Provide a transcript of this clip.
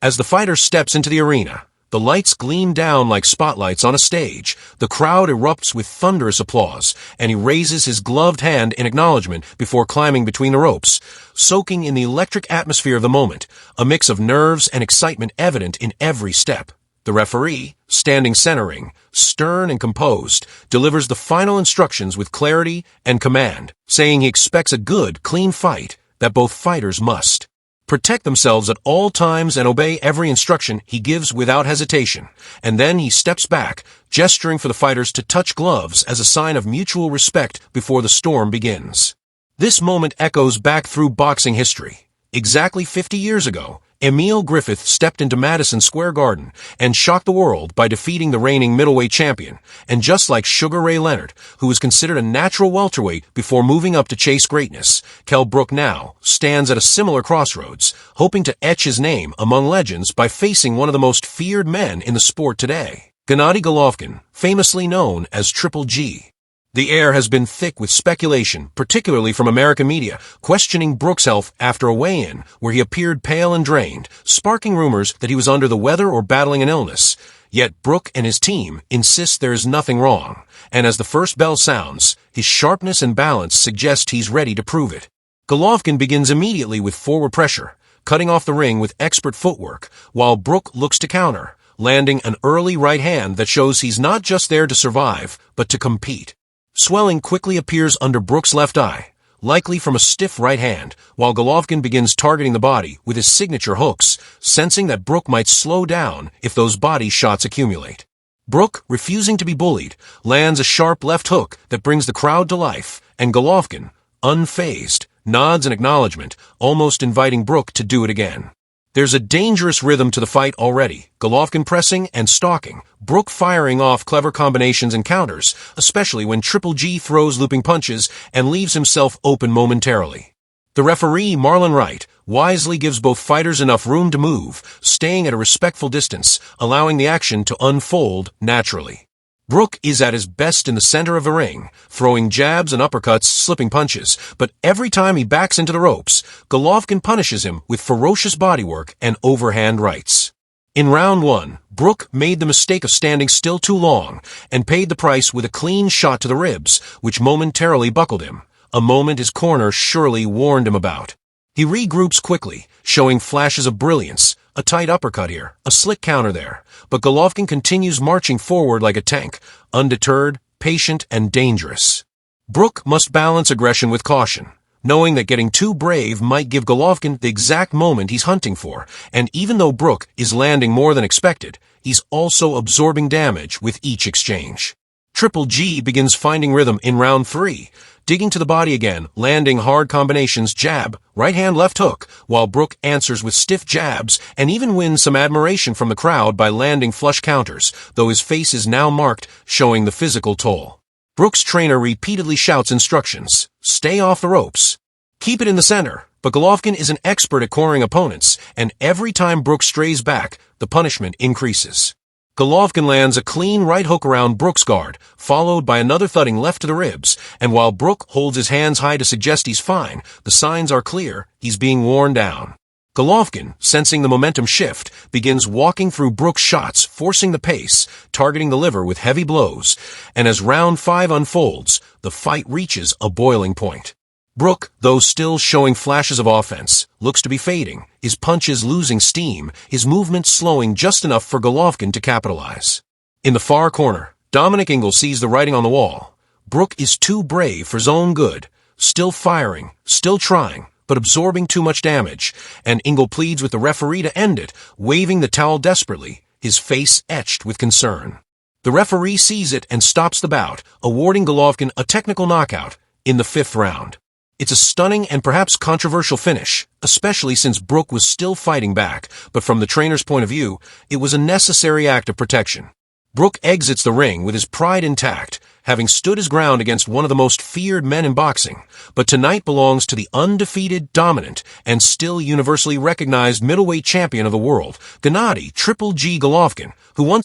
As the fighter steps into the arena, the lights gleam down like spotlights on a stage, the crowd erupts with thunderous applause, and he raises his gloved hand in acknowledgement before climbing between the ropes, soaking in the electric atmosphere of the moment, a mix of nerves and excitement evident in every step. The referee, standing centering, stern and composed, delivers the final instructions with clarity and command, saying he expects a good, clean fight that both fighters must protect themselves at all times and obey every instruction he gives without hesitation. And then he steps back, gesturing for the fighters to touch gloves as a sign of mutual respect before the storm begins. This moment echoes back through boxing history. Exactly 50 years ago, Emil Griffith stepped into Madison Square Garden and shocked the world by defeating the reigning middleweight champion. And just like Sugar Ray Leonard, who was considered a natural welterweight before moving up to chase greatness, Kell Brook now stands at a similar crossroads, hoping to etch his name among legends by facing one of the most feared men in the sport today, Gennady Golovkin, famously known as Triple G. The air has been thick with speculation, particularly from American media, questioning Brook's health after a weigh-in where he appeared pale and drained, sparking rumors that he was under the weather or battling an illness. Yet Brook and his team insist there is nothing wrong, and as the first bell sounds, his sharpness and balance suggest he's ready to prove it. Golovkin begins immediately with forward pressure, cutting off the ring with expert footwork, while Brook looks to counter, landing an early right hand that shows he's not just there to survive, but to compete. Swelling quickly appears under Brook's left eye, likely from a stiff right hand, while Golovkin begins targeting the body with his signature hooks, sensing that Brook might slow down if those body shots accumulate. Brook, refusing to be bullied, lands a sharp left hook that brings the crowd to life, and Golovkin, unfazed, nods in acknowledgement, almost inviting Brook to do it again. There's a dangerous rhythm to the fight already, Golovkin pressing and stalking, Brook firing off clever combinations and counters, especially when Triple G throws looping punches and leaves himself open momentarily. The referee, Marlon Wright, wisely gives both fighters enough room to move, staying at a respectful distance, allowing the action to unfold naturally. Brook is at his best in the center of the ring, throwing jabs and uppercuts, slipping punches, but every time he backs into the ropes, Golovkin punishes him with ferocious bodywork and overhand rights. In round one, Brook made the mistake of standing still too long and paid the price with a clean shot to the ribs, which momentarily buckled him, a moment his corner surely warned him about. He regroups quickly, showing flashes of brilliance, a tight uppercut here, a slick counter there, but Golovkin continues marching forward like a tank, undeterred, patient, and dangerous. Brook must balance aggression with caution, knowing that getting too brave might give Golovkin the exact moment he's hunting for, and even though Brook is landing more than expected, he's also absorbing damage with each exchange. Triple G begins finding rhythm in round three, digging to the body again, landing hard combinations, jab, right hand, left hook, while Brook answers with stiff jabs and even wins some admiration from the crowd by landing flush counters, though his face is now marked, showing the physical toll. Brook's trainer repeatedly shouts instructions: stay off the ropes, keep it in the center, but Golovkin is an expert at cornering opponents, and every time Brook strays back, the punishment increases. Golovkin lands a clean right hook around Brook's guard, followed by another thudding left to the ribs, and while Brook holds his hands high to suggest he's fine, the signs are clear, he's being worn down. Golovkin, sensing the momentum shift, begins walking through Brook's shots, forcing the pace, targeting the liver with heavy blows, and as round 5 unfolds, the fight reaches a boiling point. Brook, though still showing flashes of offense, looks to be fading, his punches losing steam, his movement slowing just enough for Golovkin to capitalize. In the far corner, Dominic Ingle sees the writing on the wall. Brook is too brave for his own good, still firing, still trying, but absorbing too much damage, and Ingle pleads with the referee to end it, waving the towel desperately, his face etched with concern. The referee sees it and stops the bout, awarding Golovkin a technical knockout in the 5th round. It's a stunning and perhaps controversial finish, especially since Brook was still fighting back, but from the trainer's point of view, it was a necessary act of protection. Brook exits the ring with his pride intact, having stood his ground against one of the most feared men in boxing, but tonight belongs to the undefeated, dominant, and still universally recognized middleweight champion of the world, Gennady Triple G Golovkin, who once